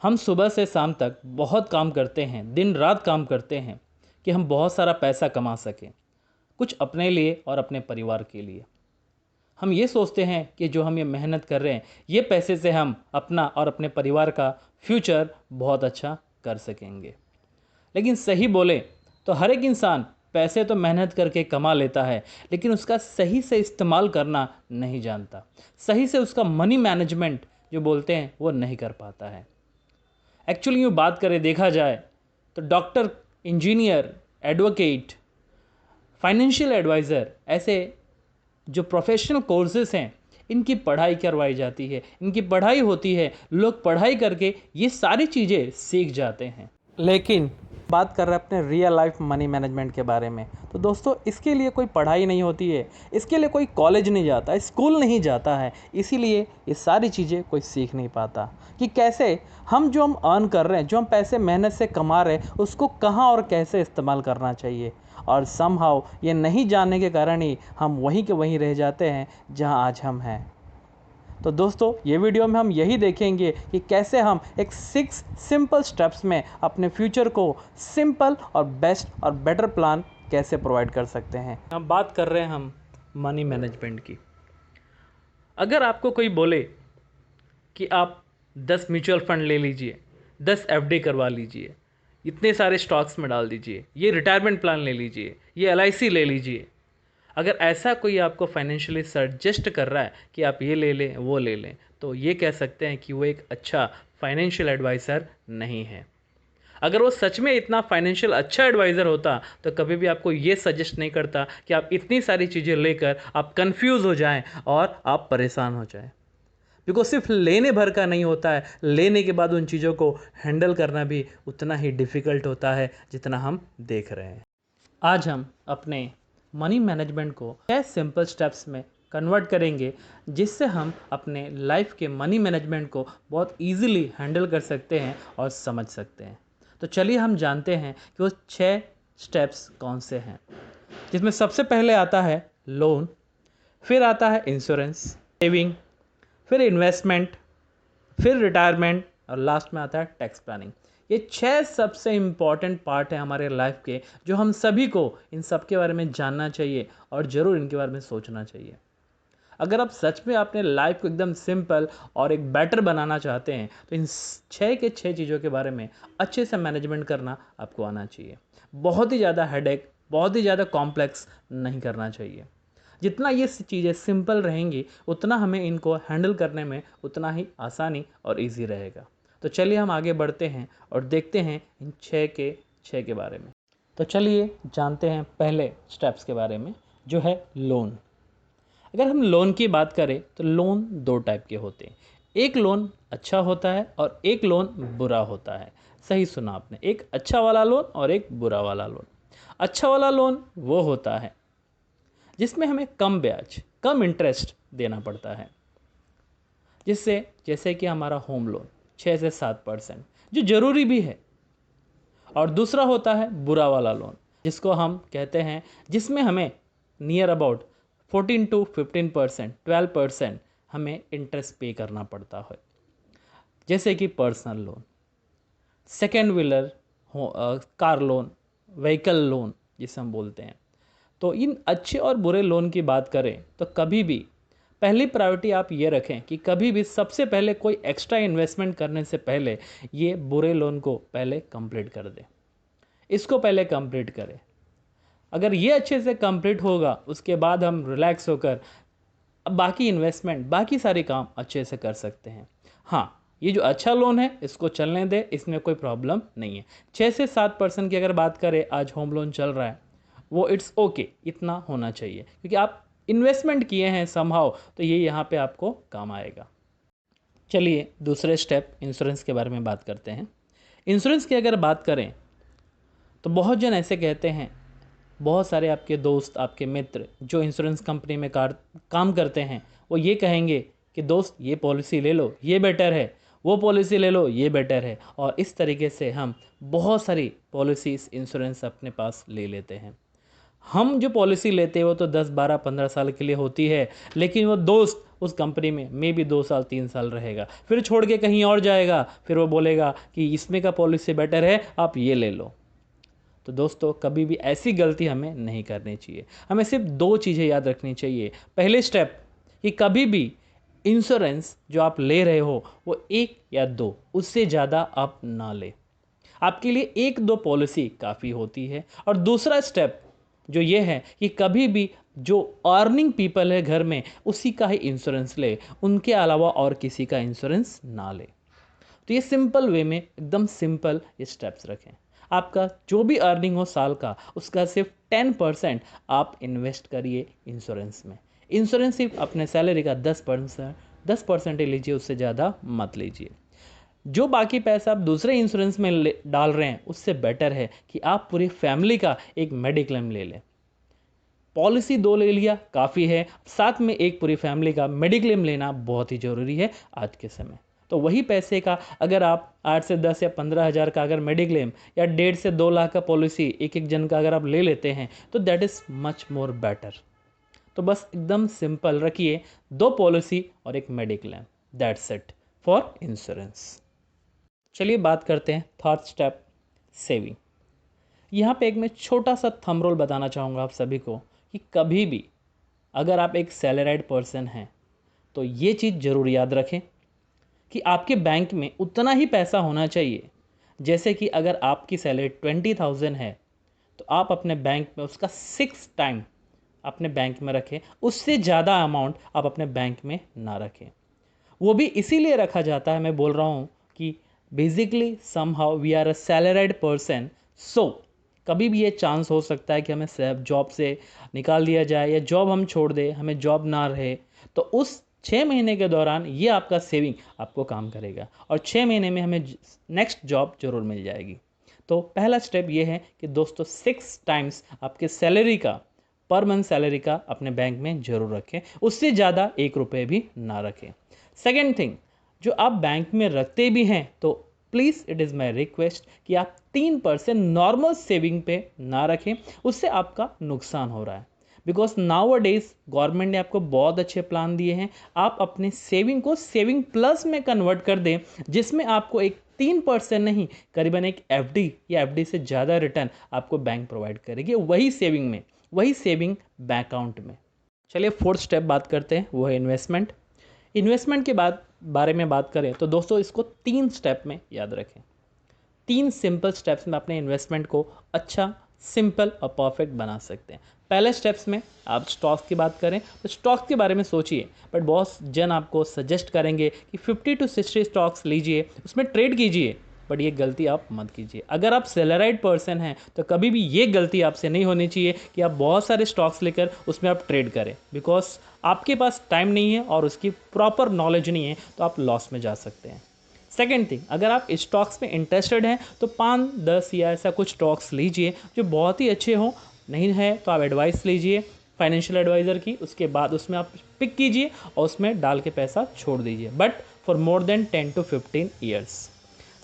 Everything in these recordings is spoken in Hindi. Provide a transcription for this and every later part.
हम सुबह से शाम तक बहुत काम करते हैं, दिन रात काम करते हैं कि हम बहुत सारा पैसा कमा सकें, कुछ अपने लिए और अपने परिवार के लिए। हम ये सोचते हैं कि जो हम ये मेहनत कर रहे हैं, ये पैसे से हम अपना और अपने परिवार का फ्यूचर बहुत अच्छा कर सकेंगे। लेकिन सही बोले तो हर एक इंसान पैसे तो मेहनत करके कमा लेता है, लेकिन उसका सही से इस्तेमाल करना नहीं जानता। सही से उसका मनी मैनेजमेंट जो बोलते हैं वो नहीं कर पाता है। एक्चुअली यूँ बात करें, देखा जाए तो doctor, engineer, advocate, financial adviser, ऐसे जो प्रोफेशनल कोर्सेज़ हैं, इनकी पढ़ाई करवाई जाती है, इनकी पढ़ाई होती है, लोग पढ़ाई करके ये सारी चीज़ें सीख जाते हैं। लेकिन बात कर रहे हैं अपने रियल लाइफ मनी मैनेजमेंट के बारे में, तो दोस्तों इसके लिए कोई पढ़ाई नहीं होती है, इसके लिए कोई कॉलेज नहीं जाता, स्कूल नहीं जाता है, इसीलिए ये सारी चीज़ें कोई सीख नहीं पाता कि कैसे जो हम अर्न कर रहे हैं, जो हम पैसे मेहनत से कमा रहे हैं, उसको कहाँ और कैसे इस्तेमाल करना चाहिए। और समहाउ ये नहीं जानने के कारण ही हम वहीं के वहीं रह जाते हैं जहां आज हम हैं। तो दोस्तों ये वीडियो में हम यही देखेंगे कि कैसे हम एक 6 सिंपल स्टेप्स में अपने फ्यूचर को सिंपल और बेस्ट और बेटर प्लान कैसे प्रोवाइड कर सकते हैं। हम बात कर रहे हैं हम मनी मैनेजमेंट की। अगर आपको कोई बोले कि आप 10 म्यूचुअल फंड ले लीजिए, 10 एफडी करवा लीजिए, इतने सारे स्टॉक्स में डाल दीजिए, ये रिटायरमेंट प्लान ले लीजिए, ये एलआईसी ले लीजिए, अगर ऐसा कोई आपको फाइनेंशियली सजेस्ट कर रहा है कि आप ये ले लें, वो ले लें, तो ये कह सकते हैं कि वो एक अच्छा फाइनेंशियल एडवाइज़र नहीं है। अगर वो सच में इतना फाइनेंशियल अच्छा एडवाइज़र होता तो कभी भी आपको ये सजेस्ट नहीं करता कि आप इतनी सारी चीज़ें लेकर आप कंफ्यूज हो जाएं और आप परेशान हो जाएं। बिकॉज सिर्फ लेने भर का नहीं होता है, लेने के बाद उन चीज़ों को हैंडल करना भी उतना ही डिफ़िकल्ट होता है जितना हम देख रहे हैं। आज हम अपने मनी मैनेजमेंट को 6 सिंपल स्टेप्स में कन्वर्ट करेंगे, जिससे हम अपने लाइफ के मनी मैनेजमेंट को बहुत इजीली हैंडल कर सकते हैं और समझ सकते हैं। तो चलिए हम जानते हैं कि वो 6 स्टेप्स कौन से हैं, जिसमें सबसे पहले आता है लोन, फिर आता है इंश्योरेंस, सेविंग, फिर इन्वेस्टमेंट, फिर रिटायरमेंट और लास्ट में आता है टैक्स प्लानिंग। ये 6 सबसे इम्पॉर्टेंट पार्ट है हमारे लाइफ के, जो हम सभी को इन सब के बारे में जानना चाहिए और ज़रूर इनके बारे में सोचना चाहिए। अगर आप सच में अपने लाइफ को एकदम सिंपल और एक बेटर बनाना चाहते हैं तो इन 6 के 6 चीज़ों के बारे में अच्छे से मैनेजमेंट करना आपको आना चाहिए। बहुत ही ज़्यादा हेडेक, बहुत ही ज़्यादा कॉम्प्लेक्स नहीं करना चाहिए। जितना ये चीज़ें सिंपल रहेंगी उतना हमें इनको हैंडल करने में उतना ही आसानी और इजी रहेगा। तो चलिए हम आगे बढ़ते हैं और देखते हैं इन 6 के बारे में। तो चलिए जानते हैं पहले स्टेप्स के बारे में, जो है लोन। अगर हम लोन की बात करें तो लोन 2 टाइप के होते हैं। एक लोन अच्छा होता है और एक लोन बुरा होता है। सही सुना आपने, एक अच्छा वाला लोन और एक बुरा वाला लोन। अच्छा वाला लोन वो होता है जिसमें हमें कम ब्याज, कम इंटरेस्ट देना पड़ता है, जिससे जैसे कि हमारा होम लोन 6 से 7%, जो ज़रूरी भी है। और दूसरा होता है बुरा वाला लोन, जिसको हम कहते हैं, जिसमें हमें नियर अबाउट 14 to 15%, 12% हमें इंटरेस्ट पे करना पड़ता है, जैसे कि personal loan, second wheeler, car loan, vehicle loan जिसे हम बोलते हैं। तो इन अच्छे और बुरे लोन की बात करें तो कभी भी पहली प्रायोरिटी आप ये रखें कि कभी भी सबसे पहले कोई एक्स्ट्रा इन्वेस्टमेंट करने से पहले ये बुरे लोन को पहले कंप्लीट कर दें, इसको पहले कंप्लीट करें। अगर ये अच्छे से कंप्लीट होगा उसके बाद हम रिलैक्स होकर अब बाकी इन्वेस्टमेंट, बाकी सारे काम अच्छे से कर सकते हैं। हाँ, ये जो अच्छा लोन है इसको चलने दें, इसमें कोई प्रॉब्लम नहीं है। 6 से 7% की अगर बात करें, आज होम लोन चल रहा है, वो इट्स ओके, इतना होना चाहिए, क्योंकि आप इन्वेस्टमेंट किए हैं समहाउ, तो ये यहाँ पे आपको काम आएगा। चलिए दूसरे स्टेप इंश्योरेंस के बारे में बात करते हैं। इंश्योरेंस की अगर बात करें तो बहुत जन ऐसे कहते हैं, बहुत सारे आपके दोस्त, आपके मित्र जो इंश्योरेंस कंपनी में काम करते हैं, वो ये कहेंगे कि दोस्त ये पॉलिसी ले लो, ये बेटर है, वो पॉलिसी ले लो, ये बेटर है। और इस तरीके से हम बहुत सारी पॉलिसीज़, इंश्योरेंस अपने पास ले लेते हैं। हम जो पॉलिसी लेते हैं वो तो 10, 12, 15 साल के लिए होती है, लेकिन वो दोस्त उस कंपनी में मे बी 2 साल 3 साल रहेगा, फिर छोड़ के कहीं और जाएगा, फिर वो बोलेगा कि इसमें का पॉलिसी बेटर है, आप ये ले लो। तो दोस्तों कभी भी ऐसी गलती हमें नहीं करनी चाहिए। हमें सिर्फ 2 चीज़ें याद रखनी चाहिए। पहले स्टेप कि कभी भी इंश्योरेंस जो आप ले रहे हो वो 1 या 2, उससे ज़्यादा आप ना लें। आपके लिए 1-2 पॉलिसी काफ़ी होती है। और दूसरा स्टेप जो ये है कि कभी भी जो अर्निंग पीपल है घर में उसी का ही इंश्योरेंस ले, उनके अलावा और किसी का इंश्योरेंस ना ले। तो ये सिंपल वे में एकदम सिंपल स्टेप्स रखें। आपका जो भी अर्निंग हो साल का, उसका सिर्फ 10% आप इन्वेस्ट करिए इंश्योरेंस में। इंश्योरेंस सिर्फ अपने सैलरी का 10% ही लीजिए, उससे ज़्यादा मत लीजिए। जो बाकी पैसा आप दूसरे इंश्योरेंस में डाल रहे हैं, उससे बेटर है कि आप पूरी फैमिली का एक मेडिक्लेम ले लें। पॉलिसी 2 ले लिया काफ़ी है, साथ में एक पूरी फैमिली का मेडिक्लेम लेना बहुत ही ज़रूरी है आज के समय। तो वही पैसे का अगर आप 8 से 10 या 15 हज़ार का अगर मेडिक्लेम या 1.5 से 2 लाख का पॉलिसी एक एक जन का अगर आप ले लेते हैं, तो that is much more better. तो बस एकदम सिंपल रखिए, 2 पॉलिसी और एक mediclaim, that's it for insurance. चलिए बात करते हैं थर्ड स्टेप, सेविंग। यहाँ पे एक मैं छोटा सा थंब रूल बताना चाहूँगा आप सभी को कि कभी भी अगर आप एक सैलराइड पर्सन हैं तो ये चीज़ ज़रूर याद रखें कि आपके बैंक में उतना ही पैसा होना चाहिए। जैसे कि अगर आपकी सैलरी 20,000 है तो आप अपने बैंक में उसका 6 टाइम अपने बैंक में रखें, उससे ज़्यादा अमाउंट आप अपने बैंक में ना रखें। वो भी इसीलिए रखा जाता है, मैं बोल रहा हूँ कि basically somehow we are a salaried person, so कभी भी ये चांस हो सकता है कि हमें जॉब से निकाल दिया जाए या जॉब हम छोड़ दें, हमें जॉब ना रहे, तो उस 6 महीने के दौरान ये आपका सेविंग आपको काम करेगा और 6 महीने में हमें नेक्स्ट जॉब जरूर मिल जाएगी। तो पहला स्टेप ये है कि दोस्तों 6 टाइम्स आपके सैलरी का, पर मंथ सैलरी का अपने बैंक में जरूर रखें, उससे ज़्यादा 1 रुपये भी ना रखें। सेकेंड थिंग, जो आप बैंक में रखते भी हैं तो please it is my request कि आप 3% नॉर्मल सेविंग पे ना रखें, उससे आपका नुकसान हो रहा है। बिकॉज नाउ डेज गवर्नमेंट ने आपको बहुत अच्छे प्लान दिए हैं, आप अपने सेविंग को सेविंग प्लस में कन्वर्ट कर दें, जिसमें आपको एक 3% नहीं, करीबन एक एफडी या एफडी से ज़्यादा रिटर्न आपको बैंक प्रोवाइड करेगी वही सेविंग में, वही सेविंग बैंक अकाउंट में। चलिए फोर्थ स्टेप बात करते हैं, वो है इन्वेस्टमेंट। इन्वेस्टमेंट के बारे में बात करें तो दोस्तों इसको 3 स्टेप में याद रखें। 3 सिंपल स्टेप्स में अपने इन्वेस्टमेंट को अच्छा, सिंपल और परफेक्ट बना सकते हैं। पहले स्टेप्स में आप स्टॉक्स की बात करें तो स्टॉक्स के बारे में सोचिए, बट बहुत जन आपको सजेस्ट करेंगे कि 50 to 60 स्टॉक्स लीजिए, उसमें ट्रेड कीजिए, बट ये गलती आप मत कीजिए। अगर आप सैलराइड पर्सन हैं तो कभी भी ये गलती आपसे नहीं होनी चाहिए कि आप बहुत सारे स्टॉक्स लेकर उसमें आप ट्रेड करें, बिकॉज आपके पास टाइम नहीं है और उसकी प्रॉपर नॉलेज नहीं है, तो आप लॉस में जा सकते हैं। सेकेंड थिंग, अगर आप स्टॉक्स में इंटरेस्टेड हैं तो 5-10 या ऐसा कुछ स्टॉक्स लीजिए जो बहुत ही अच्छे हों, नहीं है तो आप एडवाइस लीजिए फाइनेंशियल एडवाइज़र की, उसके बाद उसमें आप पिक कीजिए और उसमें डाल के पैसा छोड़ दीजिए, but for more than 10 to 15 years.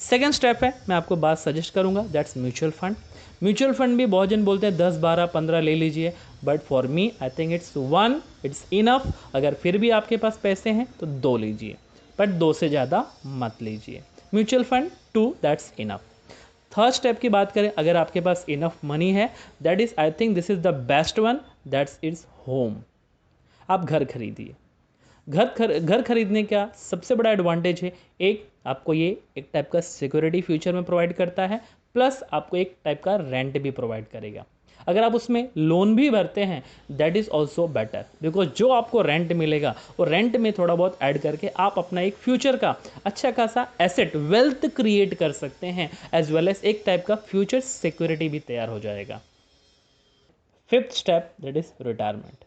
Second step है, मैं आपको बात सजेस्ट करूंगा, that's mutual fund. Mutual fund भी बहुत जन बोलते हैं 10, 12, 15 ले लीजिए, but for me I think it's enough. अगर फिर भी आपके पास पैसे हैं तो 2 लीजिए, बट 2 से ज़्यादा मत लीजिए। Mutual fund 2, that's enough. Third step की बात करें, अगर आपके पास इनफ मनी है, that is I think this is the best one, that's its home. आप घर खरीदिए। घर खरीदने का सबसे बड़ा एडवांटेज है, एक आपको ये एक टाइप का सिक्योरिटी फ्यूचर में प्रोवाइड करता है, प्लस आपको एक टाइप का रेंट भी प्रोवाइड करेगा। अगर आप उसमें लोन भी भरते हैं that is also better, because जो आपको रेंट मिलेगा वो रेंट में थोड़ा बहुत ऐड करके आप अपना एक फ्यूचर का अच्छा खासा एसेट वेल्थ क्रिएट कर सकते हैं, एज वेल एज एक टाइप का फ्यूचर सिक्योरिटी भी तैयार हो जाएगा। Fifth step that is retirement.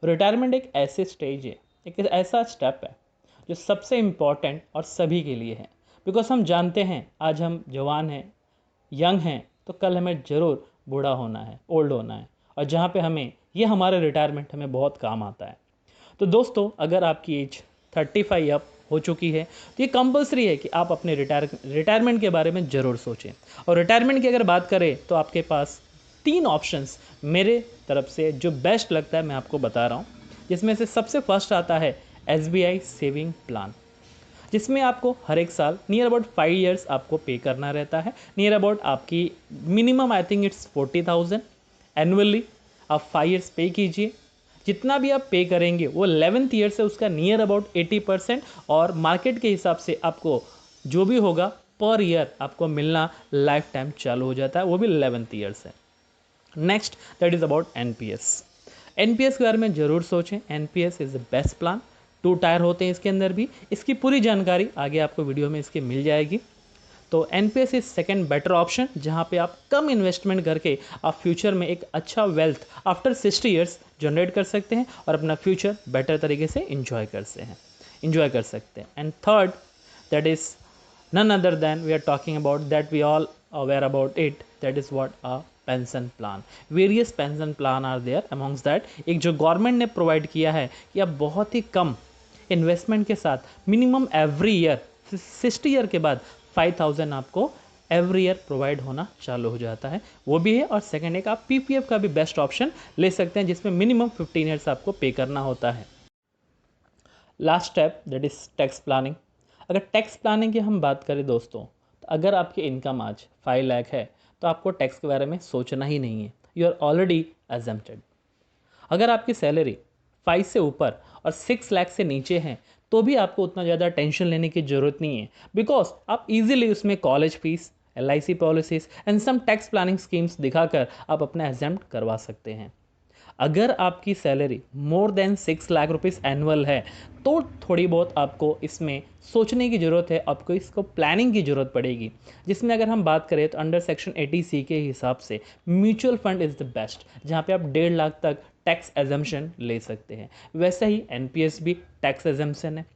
Retirement एक ऐसे स्टेज है, एक ऐसा स्टेप है जो सबसे इम्पॉर्टेंट और सभी के लिए है, बिकॉज हम जानते हैं आज हम जवान हैं, यंग हैं, तो कल हमें ज़रूर बूढ़ा होना है, ओल्ड होना है, और जहाँ पे हमें ये हमारे रिटायरमेंट हमें बहुत काम आता है। तो दोस्तों अगर आपकी एज 35 अप हो चुकी है तो ये कंपलसरी है कि आप अपने रिटायरमेंट के बारे में ज़रूर सोचें। और रिटायरमेंट की अगर बात करें तो आपके पास 3 ऑप्शंस मेरे तरफ से जो बेस्ट लगता है मैं आपको बता रहा हूँ, जिसमें से सबसे फर्स्ट आता है SBI सेविंग प्लान, जिसमें आपको हर एक साल नियर अबाउट 5 ईयर्स आपको पे करना रहता है। नियर अबाउट आपकी minimum I think it's 40,000 annually आप 5 ईयर्स पे कीजिए। जितना भी आप पे करेंगे वो 11th ईयर से उसका नियर अबाउट 80% और मार्केट के हिसाब से आपको जो भी होगा पर ईयर आपको मिलना लाइफ टाइम चालू हो जाता है, वो भी 11th ईयर से। Next that is about NPS. NPS के बारे में ज़रूर सोचें, NPS is the best plan. 2 tyre होते हैं इसके अंदर भी, इसकी पूरी जानकारी आगे आपको वीडियो में इसकी मिल जाएगी। तो NPS is second better option, जहां पे आप कम इन्वेस्टमेंट करके आप फ्यूचर में एक अच्छा वेल्थ आफ्टर 60 ईयर्स जनरेट कर सकते हैं और अपना फ्यूचर बेटर तरीके से इंजॉय कर सकते हैं। And third that is none other than we are talking about that we all aware about it, that is what a pension plan. Various pension plan are there, amongst that एक जो गवर्नमेंट ने प्रोवाइड किया है कि आप बहुत ही कम इन्वेस्टमेंट के साथ मिनिमम एवरी ईयर 60 ईयर के बाद 5,000 आपको एवरी ईयर प्रोवाइड होना चालू हो जाता है, वो भी है। और सेकंड एक आप पीपीएफ का भी बेस्ट ऑप्शन ले सकते हैं, जिसमें मिनिमम 15 ईयर्स आपको पे करना होता है। Last step that is tax planning. अगर टैक्स प्लानिंग की हम बात करें दोस्तों, तो अगर आपकी इनकम आज 5 लाख है तो आपको टैक्स के बारे में सोचना ही नहीं है, यू आर ऑलरेडी एग्जम्प्टेड। अगर आपकी सैलरी 5 से ऊपर और 6 लाख से नीचे हैं तो भी आपको उतना ज़्यादा टेंशन लेने की ज़रूरत नहीं है, बिकॉज आप इजीली उसमें college fees, LIC policies and some tax planning schemes दिखाकर आप अपना एग्जाम्प्ट करवा सकते हैं। अगर आपकी salary more than 6 lakh rupees annual है तो थोड़ी बहुत आपको इसमें सोचने की ज़रूरत है, आपको इसको प्लानिंग की ज़रूरत पड़ेगी, जिसमें अगर हम बात करें तो अंडर सेक्शन 80C के हिसाब से mutual fund is the best, जहाँ पे आप 1.5 लाख तक टैक्स एजम्पशन ले सकते हैं। वैसे ही NPS भी टैक्स एजम्पशन है।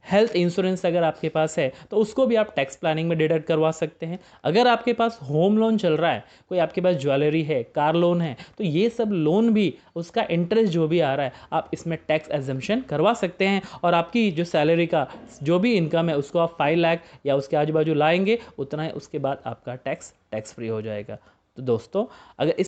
हेल्थ इंश्योरेंस अगर आपके पास है तो उसको भी आप टैक्स प्लानिंग में डिडक्ट करवा सकते हैं। अगर आपके पास होम लोन चल रहा है, कोई आपके पास ज्वेलरी है, कार लोन है, तो ये सब लोन भी उसका इंटरेस्ट जो भी आ रहा है आप इसमें टैक्स एग्जम्पशन करवा सकते हैं। और आपकी जो सैलरी का जो भी इनकम है उसको आप 5 लाख या उसके आजू बाजू लाएंगे उतना है, उसके बाद आपका टैक्स फ्री हो जाएगा। तो दोस्तों अगर इस